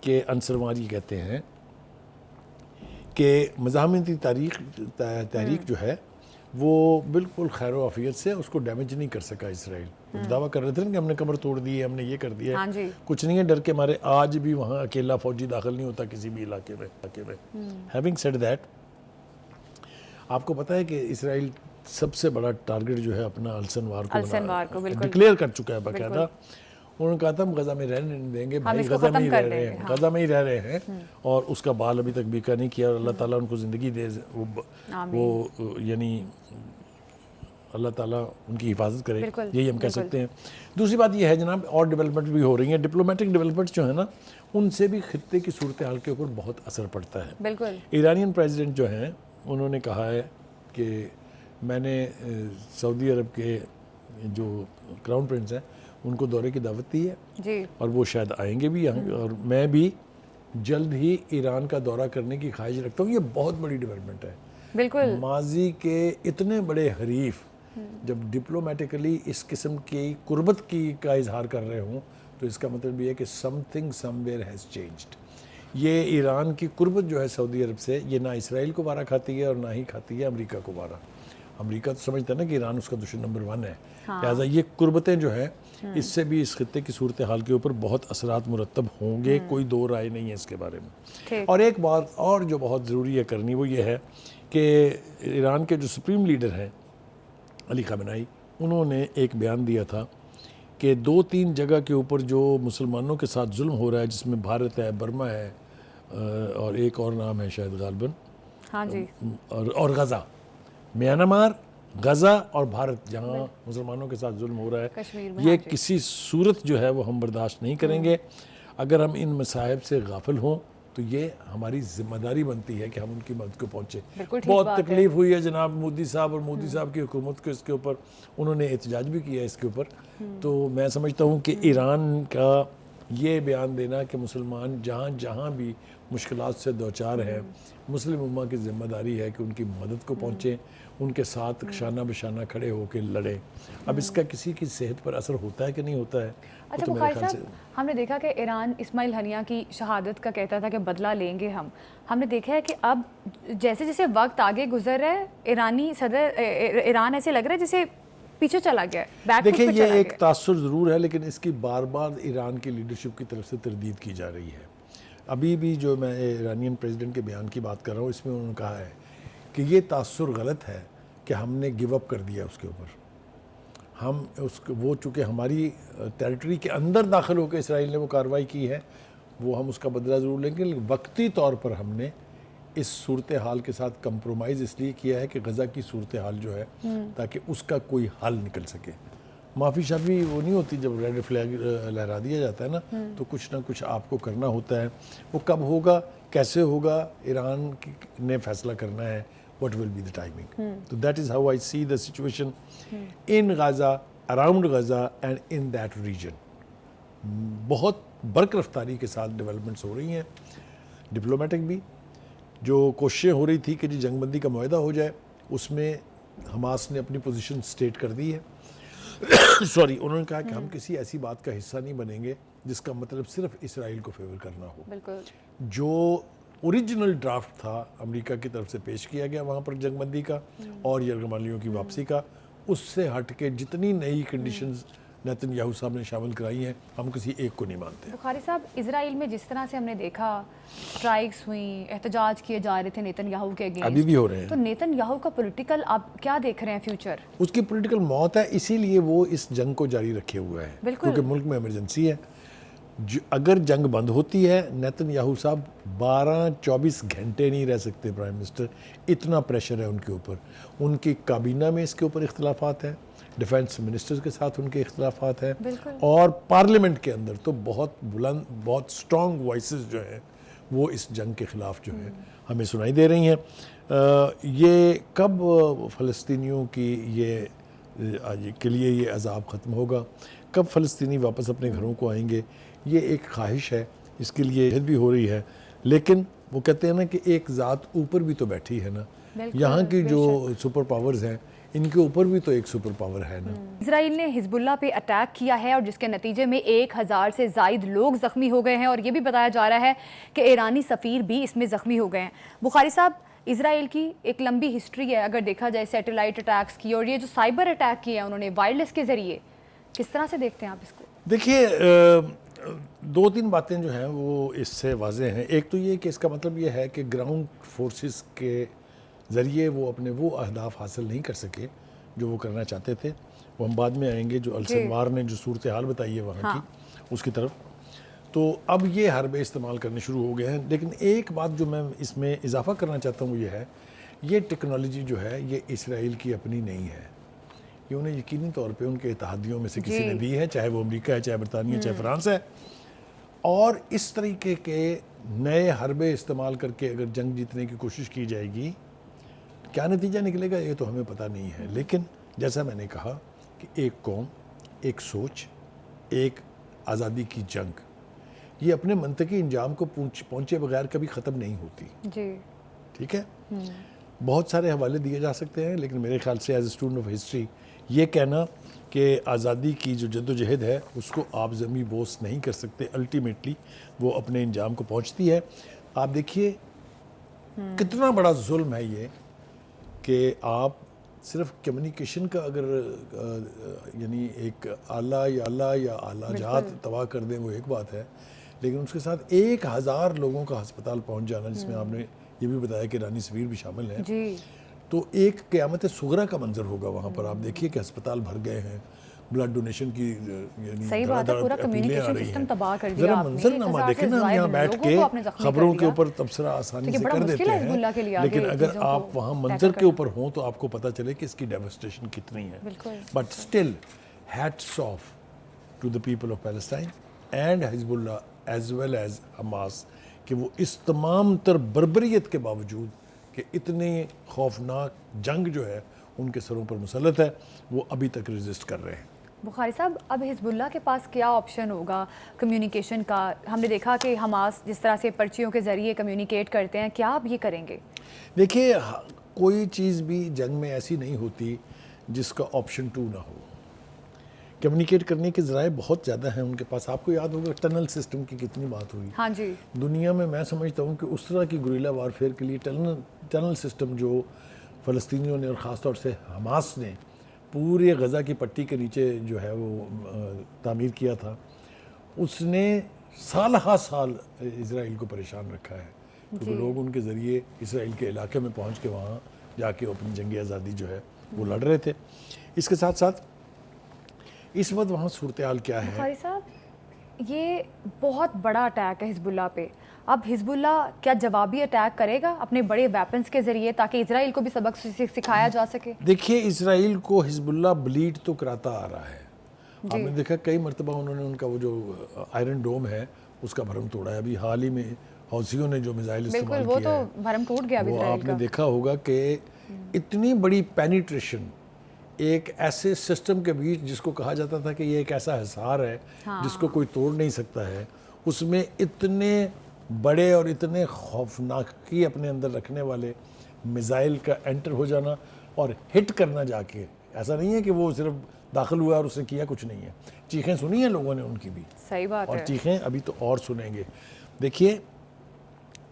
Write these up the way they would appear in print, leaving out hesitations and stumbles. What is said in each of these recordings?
کہ انصروار یہ کہتے ہیں کہ مزاحمتی تحریک جو ہے وہ بالکل خیر و عافیت سے اس کو ڈیمیج نہیں کر سکا اسرائیل. دعویٰ کر رہے تھے نا کہ ہم نے کمر توڑ دی ہے, ہم نے یہ کر دیا ہے. کچھ نہیں ہے, ڈر کے مارے آج بھی وہاں اکیلا فوجی داخل نہیں ہوتا کسی بھی علاقے میں. ہیونگ سیڈ دیٹ, آپ کو پتہ ہے کہ اسرائیل سب سے بڑا ٹارگٹ جو ہے اپنا السنوار کو ڈکلیئر کر چکا ہے باقاعدہ. انہوں نے کہا تھا ہم غزہ میں رہنے نہیں دیں گے, بھائی غزہ میں ہی رہ رہے ہیں, غزہ میں ہی رہ رہے ہیں, اور اس کا بال ابھی تک بیکا نہیں کیا. اور اللہ تعالیٰ ان کو زندگی دے, وہ یعنی اللہ تعالیٰ ان کی حفاظت کرے, یہی ہم کہہ سکتے ہیں. دوسری بات یہ ہے جناب, اور ڈیولپمنٹ بھی ہو رہی ہیں. ڈپلومیٹک ڈیولپمنٹ جو ہے نا, ان سے بھی خطے کی صورتحال کے اوپر بہت اثر پڑتا ہے. ایرانین پریزیڈنٹ جو ہیں انہوں نے کہا ہے کہ میں نے سعودی عرب کے جو کراؤن پرنس ہیں ان کو دورے کی دعوت دی ہے, اور وہ شاید آئیں گے بھی, اور میں بھی جلد ہی ایران کا دورہ کرنے کی خواہش رکھتا ہوں. یہ بہت بڑی ڈیولپمنٹ ہے. ماضی کے اتنے بڑے حریف جب ڈپلومیٹکلی اس قسم کی قربت کا اظہار کر رہے ہوں تو اس کا مطلب یہ ہے کہ some thing some where has changed. یہ ایران کی قربت جو ہے سعودی عرب سے, یہ نہ اسرائیل کو وارہ کھاتی ہے اور نہ ہی کھاتی ہے امریکہ کو وارہ. امریکہ تو سمجھتا ہے نا کہ ایران اس کا دشمن نمبر 1 ہے, لہٰذا یہ قربتیں جو ہیں اس سے بھی اس خطے کی صورتحال کے اوپر بہت اثرات مرتب ہوں گے, کوئی دو رائے نہیں ہے اس کے بارے میں. اور ایک بات اور جو بہت ضروری ہے کرنی, وہ یہ ہے کہ ایران کے جو سپریم لیڈر ہیں علی خامنائی, انہوں نے ایک بیان دیا تھا کہ 2-3 جگہ کے اوپر جو مسلمانوں کے ساتھ ظلم ہو رہا ہے, جس میں بھارت ہے, برما ہے, اور ایک اور نام ہے شاید غالباً, اور غزہ, میانمار, غزہ اور بھارت, جہاں مسلمانوں کے ساتھ ظلم ہو رہا ہے, یہ کسی صورت جو ہے وہ ہم برداشت نہیں کریں گے. اگر ہم ان مصائب سے غافل ہوں تو یہ ہماری ذمہ داری بنتی ہے کہ ہم ان کی مدد کو پہنچے. بہت تکلیف ہوئی ہے جناب مودی صاحب اور مودی صاحب کی حکومت کو اس کے اوپر, انہوں نے احتجاج بھی کیا اس کے اوپر. تو میں سمجھتا ہوں کہ ایران کا یہ بیان دینا کہ مسلمان جہاں بھی مشکلات سے دوچار ہیں, مسلم امہ کی ذمہ داری ہے کہ ان کی مدد کو پہنچیں, ان کے ساتھ شانہ بشانہ کھڑے ہو کے لڑیں. اب اس کا کسی کی صحت پر اثر ہوتا ہے کہ نہیں ہوتا ہے؟ اچھا بخاری صاحب, ہم نے دیکھا کہ ایران اسماعیل ہنیہ کی شہادت کا کہتا تھا کہ بدلہ لیں گے ہم نے دیکھا ہے کہ اب جیسے جیسے وقت آگے گزر رہا ہے, ایرانی صدر ایران ایسے لگ رہا ہے جیسے پیچھے چلا گیا ہے. دیکھیں یہ ایک تاثر ضرور ہے, لیکن اس کی بار بار ایران کی لیڈرشپ کی طرف سے تردید کی جا رہی ہے. ابھی بھی جو میں ایرانین پریزیڈنٹ کے بیان کی بات کر رہا ہوں, اس میں انہوں نے کہا ہے کہ یہ تاثر غلط ہے کہ ہم نے گیو اپ کر دیا اس کے اوپر. ہم وہ چونکہ ہماری ٹیریٹری کے اندر داخل ہو کے اسرائیل نے وہ کارروائی کی ہے, وہ ہم اس کا بدلہ ضرور لیں گے, لیکن وقتی طور پر ہم نے اس صورتحال کے ساتھ کمپرومائز اس لیے کیا ہے کہ غزہ کی صورتحال جو ہے تاکہ اس کا کوئی حل نکل سکے. معافی شافی وہ نہیں ہوتی, جب ریڈ فلیگ لہرا دیا جاتا ہے نا تو کچھ نہ کچھ آپ کو کرنا ہوتا ہے. وہ کب ہوگا, کیسے ہوگا, ایران نے فیصلہ کرنا ہے. What will be the timing? So that is how I see the situation in Gaza, around Gaza and in that region. بہت برق رفتاری کے ساتھ ڈیولپمنٹس ہو رہی ہیں, ڈپلومیٹک بھی. جو کوششیں ہو رہی تھی کہ جنگ بندی کا معاہدہ ہو جائے, اس میں حماس نے اپنی پوزیشن سٹیٹ کر دی ہے. انہوں نے کہا کہ ہم کسی ایسی بات کا حصہ نہیں بنیں گے جس کا مطلب صرف اسرائیل کو فیور کرنا ہو. جو اوریجنل ڈرافٹ تھا امریکہ کی طرف سے پیش کیا گیا وہاں پر جنگ بندی کا اور یرغمالیوں کی واپسی کا, اس سے ہٹ کے جتنی نئی کنڈیشنز نیتن یاہو صاحب نے شامل کرائی ہیں, ہم کسی ایک کو نہیں مانتے. بخاری صاحب, اسرائیل میں جس طرح سے ہم نے دیکھا اسٹرائکس ہوئیں, احتجاج کیے جا رہے تھے نیتن یاہو کے اگینسٹ, ابھی بھی ہو رہے ہیں, تو نیتن یاہو کا پولیٹیکل آپ کیا دیکھ رہے ہیں فیوچر؟ اس کی پولیٹیکل موت ہے, اسی لیے وہ اس جنگ کو جاری رکھے ہوا ہے, کیونکہ ملک میں ایمرجنسی ہے. اگر جنگ بند ہوتی ہے, نیتن یاہو صاحب 12-24 گھنٹے نہیں رہ سکتے پرائم منسٹر, اتنا پریشر ہے ان کے اوپر. ان کی کابینہ میں اس کے اوپر اختلافات ہیں, ڈیفنس منسٹر کے ساتھ ان کے اختلافات ہیں, اور پارلیمنٹ کے اندر تو بہت بلند, بہت سٹرونگ وائسز جو ہیں وہ اس جنگ کے خلاف جو ہیں ہمیں سنائی دے رہی ہیں. یہ کب فلسطینیوں کی کے لیے یہ عذاب ختم ہوگا, کب فلسطینی واپس اپنے گھروں کو آئیں گے, یہ ایک خواہش ہے, اس کے لیے جہد بھی ہو رہی ہے. لیکن وہ کہتے ہیں نا کہ ایک ذات اوپر بھی تو بیٹھی ہے نا, یہاں کی جو سپر پاورز ہیں ان کے اوپر بھی تو ایک سپر پاور ہے نا. اسرائیل نے حزب اللہ پہ اٹیک کیا ہے اور جس کے نتیجے میں 1000 سے زائد لوگ زخمی ہو گئے ہیں اور یہ بھی بتایا جا رہا ہے کہ ایرانی سفیر بھی اس میں زخمی ہو گئے ہیں. بخاری صاحب، اسرائیل کی ایک لمبی ہسٹری ہے اگر دیکھا جائے سیٹلائٹ اٹیکس کی، اور یہ جو سائبر اٹیک کیے ہیں انہوں نے وائرلیس کے ذریعے، کس طرح سے دیکھتے ہیں آپ اس کو؟ دیکھیے 2-3 باتیں جو ہیں وہ اس سے واضح ہیں. ایک تو یہ کہ اس کا مطلب یہ ہے کہ گراؤنڈ فورسز کے ذریعے وہ اپنے وہ اہداف حاصل نہیں کر سکے جو وہ کرنا چاہتے تھے. وہ ہم بعد میں آئیں گے جو السنوار نے جو صورتحال بتائی ہے وہاں کی اس کی طرف. تو اب یہ حربے استعمال کرنے شروع ہو گئے ہیں. لیکن ایک بات جو میں اس میں اضافہ کرنا چاہتا ہوں وہ یہ ہے، یہ ٹیکنالوجی جو ہے یہ اسرائیل کی اپنی نہیں ہے. یہ انہیں یقینی طور پہ ان کے اتحادیوں میں سے کسی نے دی ہے، چاہے وہ امریکہ ہے، چاہے برطانیہ، چاہے فرانس ہے. اور اس طریقے کے نئے حربے استعمال کر کے اگر جنگ جیتنے کی کوشش کی جائے گی، کیا نتیجہ نکلے گا یہ تو ہمیں پتہ نہیں ہے. لیکن جیسا میں نے کہا کہ ایک قوم، ایک سوچ، ایک آزادی کی جنگ، یہ اپنے منطقی انجام کو پہنچے بغیر کبھی ختم نہیں ہوتی. جی ٹھیک ہے. بہت سارے حوالے دیے جا سکتے ہیں، لیکن میرے خیال سے as a student of history یہ کہنا کہ آزادی کی جو جد و جہد ہے اس کو آپ زمیں بوس نہیں کر سکتے، الٹیمیٹلی وہ اپنے انجام کو پہنچتی ہے. آپ دیکھیے کتنا بڑا ظلم ہے یہ کہ آپ صرف کمیونیکیشن کا اگر یعنی ایک آلہ یا آلہ جات تباہ کر دیں وہ ایک بات ہے، لیکن اس کے ساتھ 1000 لوگوں کا ہسپتال پہنچ جانا، جس میں آپ نے یہ بھی بتایا کہ ایرانی سفیر بھی شامل ہیں، جی، تو ایک قیامت صغریٰ کا منظر ہوگا وہاں پر. آپ دیکھیے کہ ہسپتال بھر گئے ہیں، بلڈ ڈونیشن کی یعنی صحیح بات ہے، پورا کمیونیکیشن سسٹم تباہ کر دیا ذرا آپ نے. منظر نامہ دیکھیں نا، ہم یہاں بیٹھ کے خبروں کے اوپر تبصرہ آسانی سے کر دیتے ہیں، لیکن اگر آپ وہاں منظر کے اوپر ہوں تو آپ کو پتہ چلے کہ اس کی ڈیواسٹیشن کتنی ہے. But still hats off to the people of Palestine and Hezbollah as well as Hamas کہ وہ اس تمام تر بربریت کے باوجود کہ اتنے خوفناک جنگ جو ہے ان کے سروں پر مسلط ہے، وہ ابھی تک ریزسٹ کر رہے ہیں. بخاری صاحب، اب حزب اللہ کے پاس کیا آپشن ہوگا کمیونیکیشن کا؟ ہم نے دیکھا کہ حماس جس طرح سے پرچیوں کے ذریعے کمیونیکیٹ کرتے ہیں، کیا آپ یہ کریں گے؟ دیکھیے کوئی چیز بھی جنگ میں ایسی نہیں ہوتی جس کا آپشن 2 نہ ہو. کمیونیکیٹ کرنے کے ذرائع بہت زیادہ ہیں ان کے پاس. آپ کو یاد ہوگا ٹنل سسٹم کی کتنی بات ہوئی. ہاں جی. دنیا میں سمجھتا ہوں کہ اس طرح کی گوریلا وارفیئر کے لیے ٹنل سسٹم جو فلسطینیوں نے اور خاص طور سے حماس نے پورے غزہ کی پٹی کے نیچے جو ہے وہ تعمیر کیا تھا، اس نے سال ہا سال اسرائیل کو پریشان رکھا ہے، کیونکہ لوگ ان کے ذریعے اسرائیل کے علاقے میں پہنچ کے وہاں جا کے اپنی جنگی آزادی جو ہے وہ لڑ رہے تھے. اس کے ساتھ ساتھ اس وقت وہاں صورتحال کیا ہے؟ بخاری صاحب، یہ بہت بڑا اٹیک ہے حزب اللہ پہ. اب حزب اللہ کیا جوابی اٹیک کرے گا اپنے بڑے ویپنز کے ذریعے تاکہ اسرائیل کو بھی سبق سکھایا جا سکے؟ دیکھیے اسرائیل کو حزب اللہ بلیڈ تو کراتا آ رہا ہے. آپ نے دیکھا کئی مرتبہ انہوں نے ان کا وہ جو آئرن ڈوم ہے اس کا بھرم توڑا ہے. ابھی حال ہی میں حوثیوں نے جو میزائل استعمال کیا ہے، وہ تو بھرم ٹوٹ گیا وہ آپ نے دیکھا ہوگا کہ اتنی بڑی پینیٹریشن ایک ایسے سسٹم کے بیچ جس کو کہا جاتا تھا کہ یہ ایک ایسا حصار ہے جس کو کوئی توڑ نہیں سکتا ہے، اس میں اتنے بڑے اور اتنے خوفناکی اپنے اندر رکھنے والے میزائل کا انٹر ہو جانا اور ہٹ کرنا جا کے. ایسا نہیں ہے کہ وہ صرف داخل ہوا اور اس نے کیا کچھ نہیں ہے. چیخیں سنی ہیں لوگوں نے ان کی بھی، صحیح بات ہے، اور چیخیں ابھی تو اور سنیں گے. دیکھیے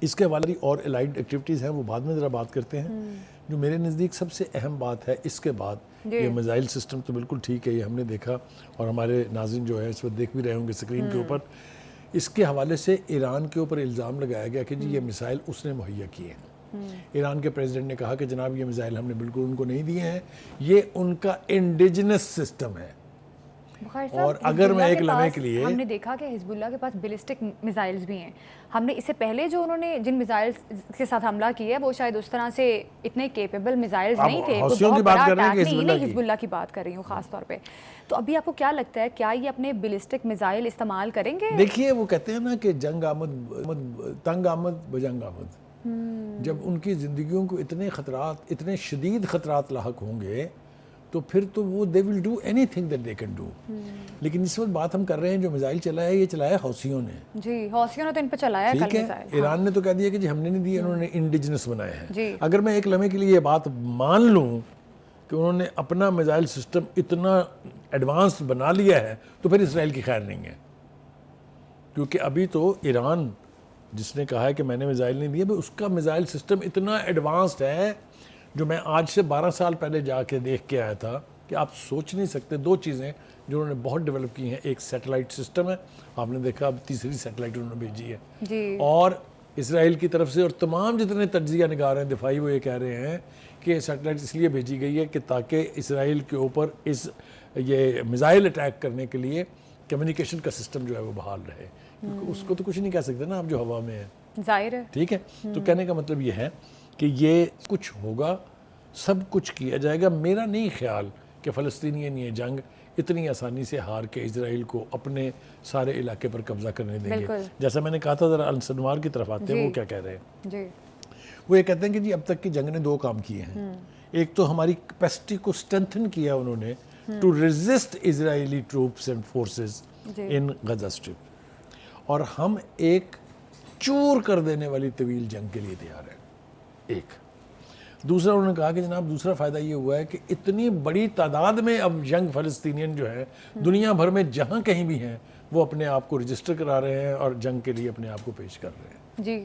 اس کے حوالے اور الائڈ ایکٹیویٹیز ہیں، وہ بعد میں ذرا بات کرتے ہیں. جو میرے نزدیک سب سے اہم بات ہے اس کے بعد، یہ میزائل سسٹم تو بالکل ٹھیک ہے، یہ ہم نے دیکھا اور ہمارے ناظرین جو ہے اس وقت دیکھ بھی رہے ہوں گے اسکرین کے اوپر. اس کے حوالے سے ایران کے اوپر الزام لگایا گیا کہ جی یہ میزائل اس نے مہیا کیے ہیں. ایران کے پریزیڈنٹ نے کہا کہ جناب یہ میزائل ہم نے بالکل ان کو نہیں دیے ہیں، یہ ان کا انڈیجنس سسٹم ہے. اور اگر میں ایک لمحے کے لیے، ہم نے دیکھا کہ حزب اللہ کے پاس بیلسٹک میزائلز بھی ہیں. ہم نے اس سے پہلے جو انہوں نے جن میزائلز کے ساتھ حملہ کیا ہے وہ شاید اس طرح سے اتنے کیپیبل میزائلز نہیں تھے. حوثیوں کی بات کر رہے ہیں کہ حزب اللہ کی بات کر رہی ہوں خاص طور پہ. تو ابھی آپ کو کیا لگتا ہے کیا یہ اپنے بیلسٹک میزائل استعمال کریں گے؟ دیکھیے وہ کہتے ہیں نا کہ جنگ آمد تنگ آمد بجنگ آمد. جب ان کی زندگیوں کو اتنے خطرات، اتنے شدید خطرات لاحق ہوں گے تو پھر تو وہ they will do anything that they can do. لیکن اس وقت بات ہم کر رہے ہیں جو میزائل چلایا ہے یہ چلایا حوثیوں نے. جی حوثیوں نے تو ان پہ چلایا ہے کل میزائل. ایران نے تو کہہ دیا کہ جی ہم نے نہیں دیا، انہوں نے انڈیجنس بنائے ہیں. اگر میں ایک لمحے کے لیے یہ بات مان لوں کہ کہ انہوں نے اپنا میزائل سسٹم اتنا ایڈوانسڈ بنا لیا ہے تو پھر اسرائیل کی خیر نہیں ہے، کیونکہ ابھی تو ایران جس نے کہا ہے کہ میں نے میزائل نہیں دیے، اس کا میزائل سسٹم اتنا ایڈوانسڈ ہے جو میں آج سے 12 سال پہلے جا کے دیکھ کے آیا تھا کہ آپ سوچ نہیں سکتے. 2 چیزیں جو انہوں نے بہت ڈیولپ کی ہیں، ایک سیٹلائٹ سسٹم ہے، آپ نے دیکھا اب تیسری سیٹلائٹ انہوں نے بھیجی ہے جی. اور اسرائیل کی طرف سے اور تمام جتنے تجزیہ نگار ہیں دفاعی وہ یہ کہہ رہے ہیں کہ سیٹلائٹ اس لیے بھیجی گئی ہے کہ تاکہ اسرائیل کے اوپر یہ میزائل اٹیک کرنے کے لیے کمیونیکیشن کا سسٹم جو ہے وہ بحال رہے، کیونکہ اس کو تو کچھ نہیں کہہ سکتے نا آپ جو ہوا میں ہے، ظاہر ہے. ٹھیک ہے. تو کہنے کا مطلب یہ ہے کہ یہ کچھ ہوگا، سب کچھ کیا جائے گا. میرا نہیں خیال کہ فلسطینین یہ جنگ اتنی آسانی سے ہار کے اسرائیل کو اپنے سارے علاقے پر قبضہ کرنے دیں گے. جیسا میں نے کہا تھا ذرا السنوار کی طرف آتے ہیں، وہ کیا کہہ رہے ہیں؟ جی. وہ یہ کہتے ہیں کہ جی اب تک کی جنگ نے 2 کام کیے ہیں. ایک تو ہماری کیپیسٹی کو اسٹرینتھن کیا انہوں نے to resist Israeli troops and forces in Gaza strip, اور ہم ایک چور کر دینے والی طویل جنگ کے لیے تیار ہیں. ایک دوسرا انہوں نے کہا کہ جناب دوسرا فائدہ یہ ہوا ہے کہ اتنی بڑی تعداد میں اب ینگ فلسطینین جو ہے دنیا بھر میں جہاں کہیں بھی ہیں وہ اپنے آپ کو رجسٹر کرا رہے ہیں اور جنگ کے لیے اپنے آپ کو پیش کر رہے ہیں. جی.